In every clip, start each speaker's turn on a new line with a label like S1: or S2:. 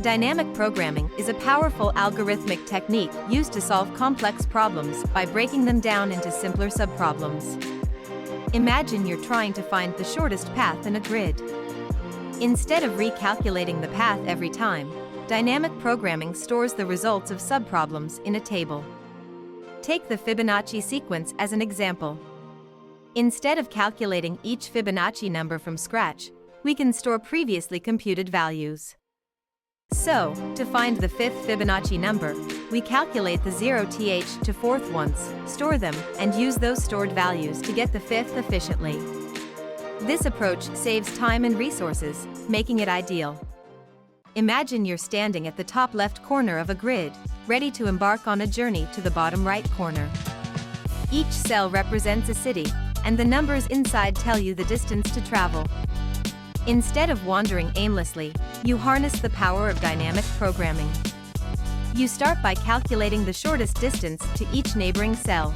S1: Dynamic programming is a powerful algorithmic technique used to solve complex problems by breaking them down into simpler subproblems. Imagine you're trying to find the shortest path in a grid. Instead of recalculating the path every time, dynamic programming stores the results of subproblems in a table. Take the Fibonacci sequence as an example. Instead of calculating each Fibonacci number from scratch, we can store previously computed values. So, to find the fifth Fibonacci number, we calculate the 0th to 4th ones, store them, and use those stored values to get the fifth efficiently. This approach saves time and resources, making it ideal. Imagine you're standing at the top left corner of a grid, ready to embark on a journey to the bottom right corner. Each cell represents a city, and the numbers inside tell you the distance to travel. Instead of wandering aimlessly, you harness the power of dynamic programming. You start by calculating the shortest distance to each neighboring cell.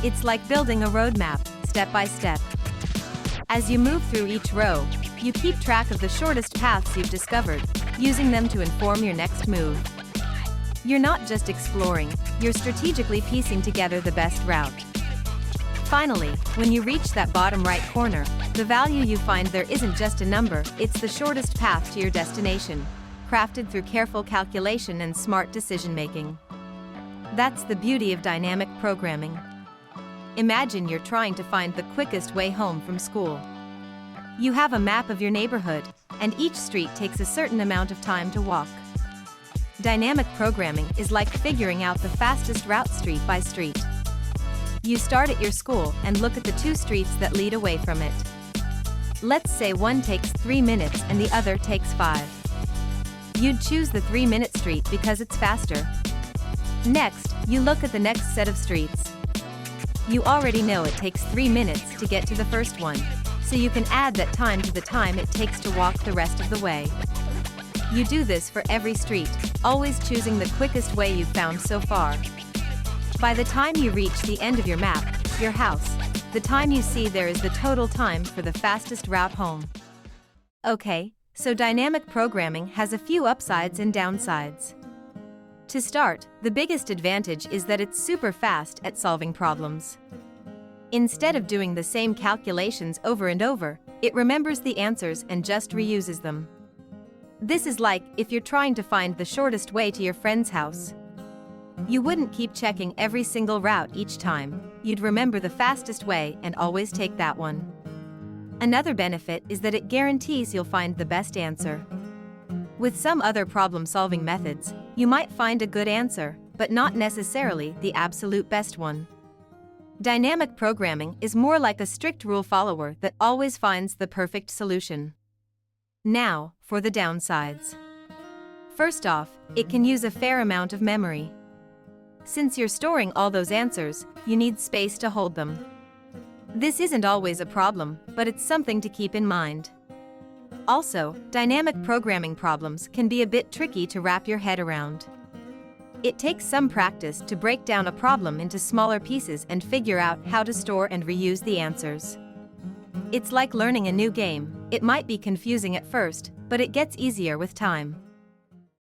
S1: It's like building a roadmap, step by step. As you move through each row, you keep track of the shortest paths you've discovered, using them to inform your next move. You're not just exploring, you're strategically piecing together the best route. Finally, when you reach that bottom right corner, the value you find there isn't just a number, it's the shortest path to your destination, crafted through careful calculation and smart decision-making. That's the beauty of dynamic programming. Imagine you're trying to find the quickest way home from school. You have a map of your neighborhood, and each street takes a certain amount of time to walk. Dynamic programming is like figuring out the fastest route street by street. You start at your school and look at the two streets that lead away from it. Let's say one takes 3 minutes and the other takes 5. You'd choose the 3-minute street because it's faster. Next, you look at the next set of streets. You already know it takes 3 minutes to get to the first one, so you can add that time to the time it takes to walk the rest of the way. You do this for every street, always choosing the quickest way you've found so far. By the time you reach the end of your map, your house, the time you see there is the total time for the fastest route home. Okay, so dynamic programming has a few upsides and downsides. To start, the biggest advantage is that it's super fast at solving problems. Instead of doing the same calculations over and over, it remembers the answers and just reuses them. This is like if you're trying to find the shortest way to your friend's house. You wouldn't keep checking every single route each time, you'd remember the fastest way and always take that one. Another benefit is that it guarantees you'll find the best answer. With some other problem-solving methods, you might find a good answer, but not necessarily the absolute best one. Dynamic programming is more like a strict rule follower that always finds the perfect solution. Now, for the downsides. First off, it can use a fair amount of memory. Since you're storing all those answers, you need space to hold them. This isn't always a problem, but it's something to keep in mind. Also, dynamic programming problems can be a bit tricky to wrap your head around. It takes some practice to break down a problem into smaller pieces and figure out how to store and reuse the answers. It's like learning a new game. It might be confusing at first, but it gets easier with time.